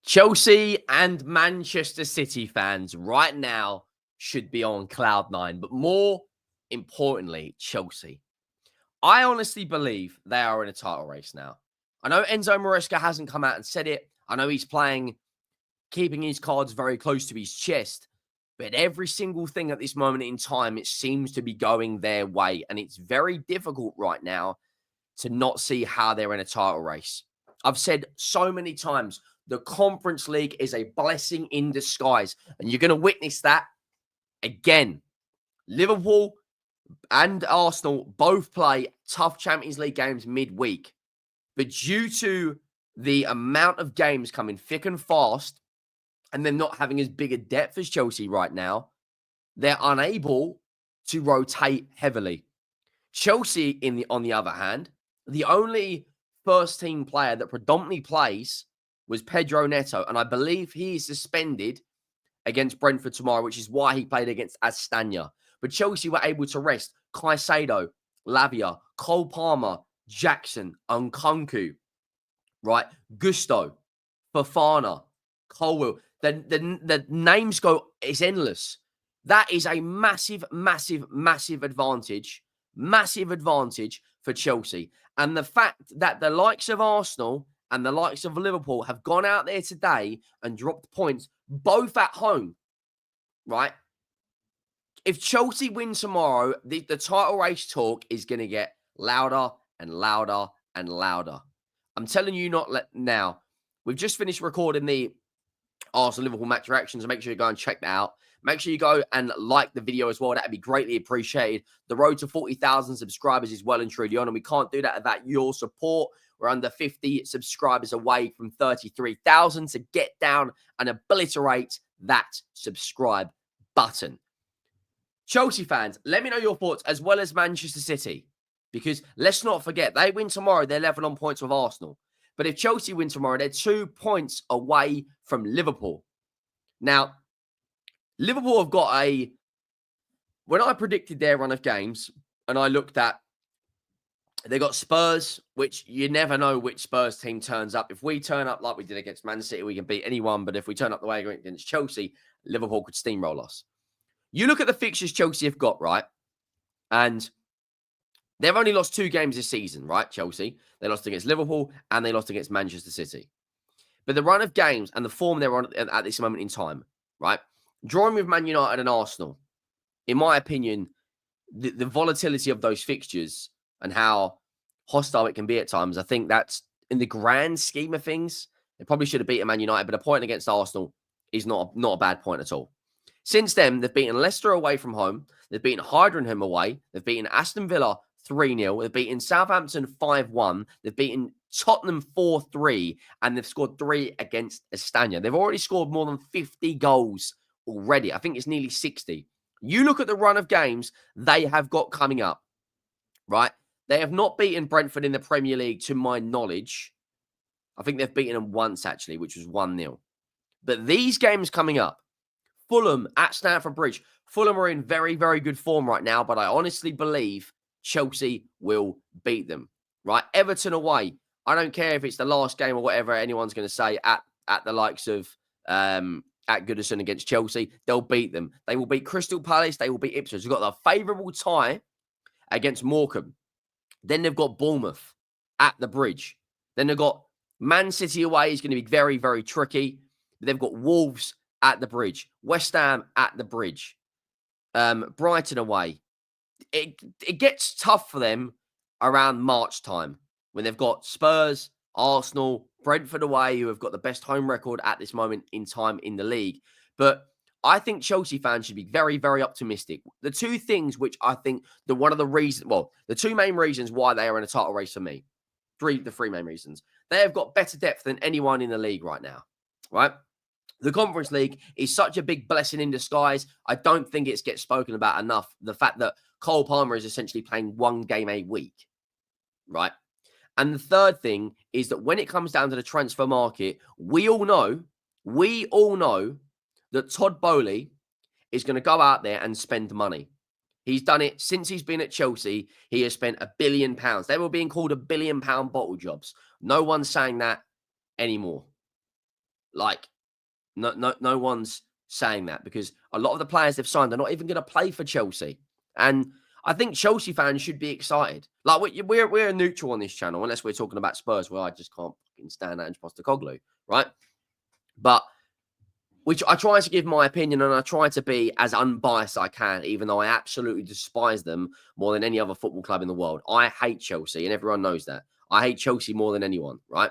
Chelsea and Manchester City fans right now should be on cloud nine, but more importantly, Chelsea. I honestly believe they are in a title race now. I know Enzo Maresca hasn't come out and said it. I know he's playing, keeping his cards very close to his chest, but every single thing at this moment in time, it seems to be going their way. And it's very difficult right now to not see how they're in a title race. I've said so many times, the Conference League is a blessing in disguise. And you're going to witness that again. Liverpool and Arsenal both play tough Champions League games midweek. But due to the amount of games coming thick and fast, and them not having as big a depth as Chelsea right now, they're unable to rotate heavily. Chelsea, on the other hand, the only first-team player that predominantly plays was Pedro Neto, and I believe he is suspended against Brentford tomorrow, which is why he played against Astana. But Chelsea were able to rest Caicedo, Lavia, Cole Palmer, Jackson, Nkunku, right? Gusto, Fofana, Colwell. The names go, it's endless. That is a massive, massive, massive advantage for Chelsea. And the fact that the likes of Arsenal and the likes of Liverpool have gone out there today and dropped points, both at home, right? If Chelsea win tomorrow, the title race talk is going to get louder and louder and louder. I'm telling you now. We've just finished recording the Arsenal-Liverpool match reactions, so make sure you go and check that out. Make sure you go and like the video as well. That would be greatly appreciated. The road to 40,000 subscribers is well and truly on, and we can't do that without your support. We're under 50 subscribers away from 33,000 to get down and obliterate that subscribe button. Chelsea fans, let me know your thoughts as well as Manchester City, because let's not forget, they win tomorrow, they're level on points with Arsenal. But if Chelsea win tomorrow, they're 2 points away from Liverpool. Now, Liverpool have got when I predicted their run of games, and I looked at, they got Spurs, which you never know which Spurs team turns up. If we turn up like we did against Man City, we can beat anyone. But if we turn up the way against Chelsea, Liverpool could steamroll us. You look at the fixtures Chelsea have got, right? And they've only lost 2 games this season, right, Chelsea? They lost against Liverpool and they lost against Manchester City. But the run of games and the form they're on at this moment in time, right? Drawing with Man United and Arsenal, in my opinion, the volatility of those fixtures and how hostile it can be at times, I think that's, in the grand scheme of things, they probably should have beaten Man United, but a point against Arsenal is not a bad point at all. Since then, they've beaten Leicester away from home. They've beaten Heidenheim away. They've beaten Aston Villa 3-0. They've beaten Southampton 5-1. They've beaten Tottenham 4-3. And they've scored 3 against Astana. They've already scored more than 50 goals already. I think it's nearly 60. You look at the run of games they have got coming up, right? They have not beaten Brentford in the Premier League, to my knowledge. I think they've beaten them once, actually, which was 1-0. But these games coming up, Fulham at Stamford Bridge. Fulham are in very, very good form right now, but I honestly believe Chelsea will beat them, right? Everton away. I don't care if it's the last game or whatever anyone's going to say at the likes of at Goodison against Chelsea. They'll beat them. They will beat Crystal Palace. They will beat Ipswich. They've got the favourable tie against Morecambe. Then they've got Bournemouth at the Bridge. Then they've got Man City away. Is going to be very, very tricky. They've got Wolves at the Bridge. West Ham at the Bridge. Brighton away. It gets tough for them around March time when they've got Spurs, Arsenal, Brentford away, who have got the best home record at this moment in time in the league. But I think Chelsea fans should be very, very optimistic. The two things which I think the two main reasons why they are in a title race for me, the three main reasons. They have got better depth than anyone in the league right now, right? The Conference League is such a big blessing in disguise. I don't think it gets spoken about enough. The fact that Cole Palmer is essentially playing 1 game a week, right? And the third thing is that when it comes down to the transfer market, we all know that Todd Boehly is going to go out there and spend money. He's done it since he's been at Chelsea. He has spent £1 billion. They were being called £1 billion bottle jobs. No one's saying that anymore. Like, no one's saying that because a lot of the players they've signed are not even going to play for Chelsea. And I think Chelsea fans should be excited. Like, we're neutral on this channel unless we're talking about Spurs, where I just can't fucking stand Ange Postecoglou, right? But which I try to give my opinion and I try to be as unbiased as I can, even though I absolutely despise them more than any other football club in the world. I hate Chelsea, and everyone knows that. I hate Chelsea more than anyone, right?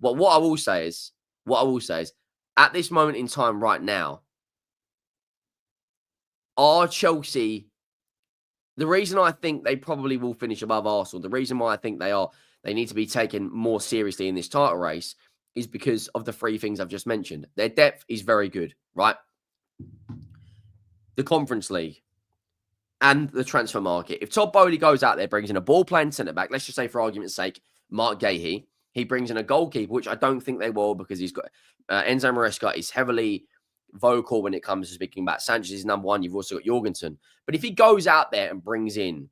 But what I will say is, at this moment in time right now, are Chelsea, the reason I think they probably will finish above Arsenal, the reason why I think they need to be taken more seriously in this title race is because of the three things I've just mentioned. Their depth is very good, right? The Conference League and the transfer market. If Todd Bowley goes out there, brings in a ball-playing centre-back, let's just say for argument's sake, Mark Gahey, he brings in a goalkeeper, which I don't think they will because he's got Enzo Maresca is heavily vocal when it comes to speaking about Sanchez is number one. You've also got Jorgensen. But if he goes out there and brings in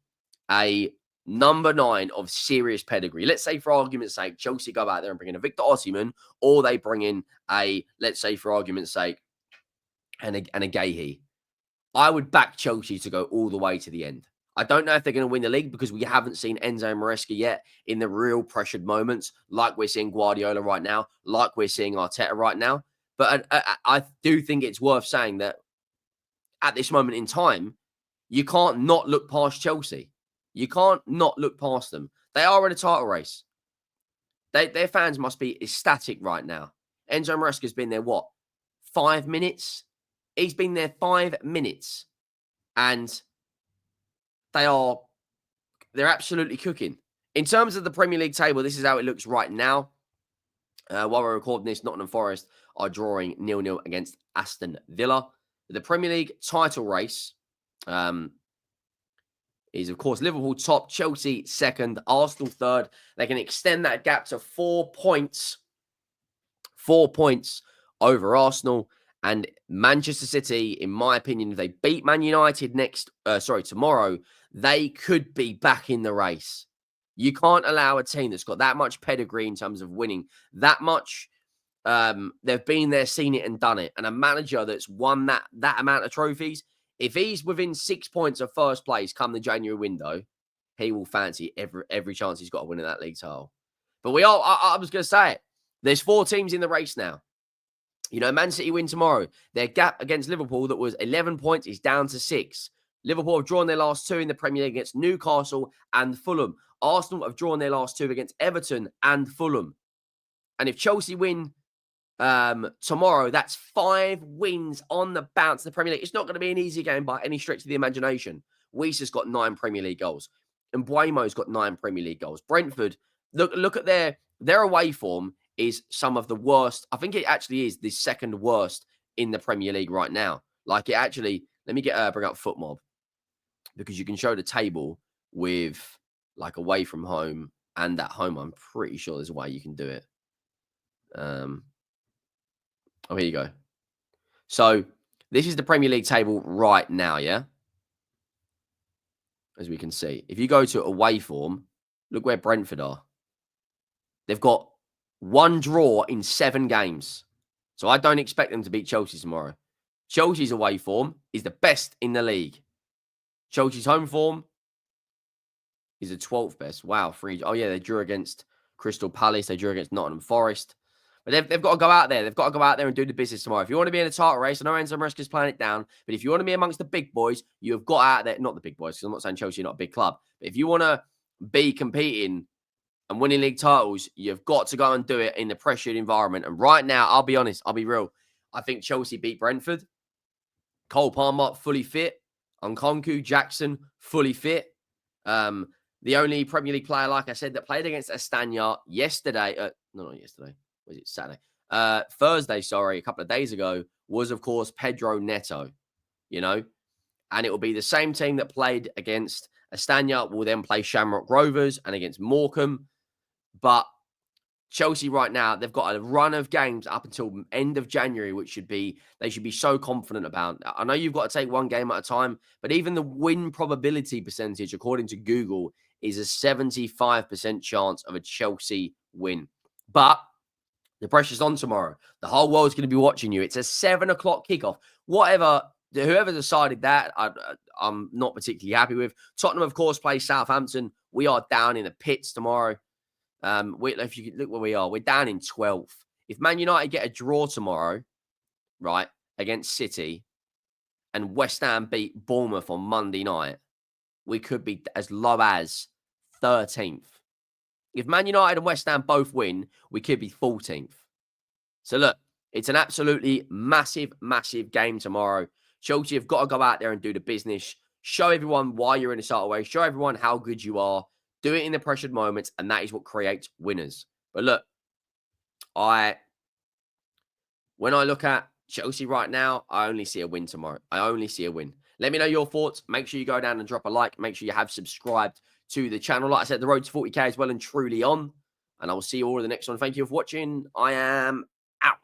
a number 9 of serious pedigree, let's say for argument's sake, Chelsea go out there and bring in a Victor Osimhen, or they bring in a, let's say for argument's sake, and a Gahey, I would back Chelsea to go all the way to the end. I don't know if they're going to win the league because we haven't seen Enzo Maresca yet in the real pressured moments, like we're seeing Guardiola right now, like we're seeing Arteta right now. But I do think it's worth saying that at this moment in time, you can't not look past Chelsea. You can't not look past them. They are in a title race. Their fans must be ecstatic right now. Enzo Maresca's been there, what, 5 minutes? He's been there 5 minutes. And they're absolutely cooking. In terms of the Premier League table, this is how it looks right now. While we're recording this, Nottingham Forest are drawing 0-0 against Aston Villa. The Premier League title race is, of course, Liverpool top, Chelsea second, Arsenal third. They can extend that gap to 4 points. 4 points over Arsenal. And Manchester City, in my opinion, if they beat Man United tomorrow, they could be back in the race. You can't allow a team that's got that much pedigree in terms of winning, that much. They've been there, seen it, and done it. And a manager that's won that amount of trophies, if he's within 6 points of first place come the January window, he will fancy every chance he's got to win in that league title. But I was going to say it. There's 4 teams in the race now. You know, Man City win tomorrow. Their gap against Liverpool that was 11 points is down to 6. Liverpool have drawn their last 2 in the Premier League against Newcastle and Fulham. Arsenal have drawn their last 2 against Everton and Fulham. And if Chelsea win tomorrow, that's 5 wins on the bounce in the Premier League. It's not going to be an easy game by any stretch of the imagination. Weiss's got 9 Premier League goals. And Mbuemo's got 9 Premier League goals. Brentford, look at their away form is some of the worst. I think it actually is the second worst in the Premier League right now. Like it actually, let me bring up FootMob because you can show the table with like away from home and at home. I'm pretty sure there's a way you can do it. Oh, here you go. So this is the Premier League table right now, yeah? As we can see. If you go to away form, look where Brentford are. They've got 1 draw in 7 games. So I don't expect them to beat Chelsea tomorrow. Chelsea's away form is the best in the league. Chelsea's home form is the 12th best. Wow, 3. Oh, yeah, they drew against Crystal Palace. They drew against Nottingham Forest. But they've got to go out there. They've got to go out there and do the business tomorrow. If you want to be in a title race, I know Enzo Maresca's playing it down, but if you want to be amongst the big boys, you have got out there. Not the big boys, because I'm not saying Chelsea are not a big club. But if you want to be competing and winning league titles, you've got to go and do it in the pressured environment. And right now, I'll be honest, I'll be real. I think Chelsea beat Brentford. Cole Palmer, fully fit. Nkunku, Jackson, fully fit. The only Premier League player, like I said, that played against Astana yesterday. Not yesterday. Was it Saturday? Thursday, sorry, a couple of days ago, was, of course, Pedro Neto, you know? And it will be the same team that played against Astana will then play Shamrock Rovers and against Morecambe. But Chelsea right now, they've got a run of games up until end of January, which they should be so confident about. I know you've got to take one game at a time, but even the win probability percentage, according to Google, is a 75% chance of a Chelsea win. But The pressure's on tomorrow. The whole world's going to be watching you. It's a 7 o'clock kickoff. Whoever decided that, I'm not particularly happy with. Tottenham, of course, plays Southampton. We are down in the pits tomorrow. If you look where we are, we're down in 12th. If Man United get a draw tomorrow, right, against City, and West Ham beat Bournemouth on Monday night, we could be as low as 13th. If Man United and West Ham both win, we could be 14th. So look, it's an absolutely massive, massive game tomorrow. Chelsea have got to go out there and do the business. Show everyone why you're in a certain way. Show everyone how good you are. Do it in the pressured moments, and that is what creates winners. But look, when I look at Chelsea right now, I only see a win tomorrow. I only see a win. Let me know your thoughts. Make sure you go down and drop a like. Make sure you have subscribed to the channel. Like I said, the road to 40K is well and truly on. And I will see you all in the next one. Thank you for watching. I am out.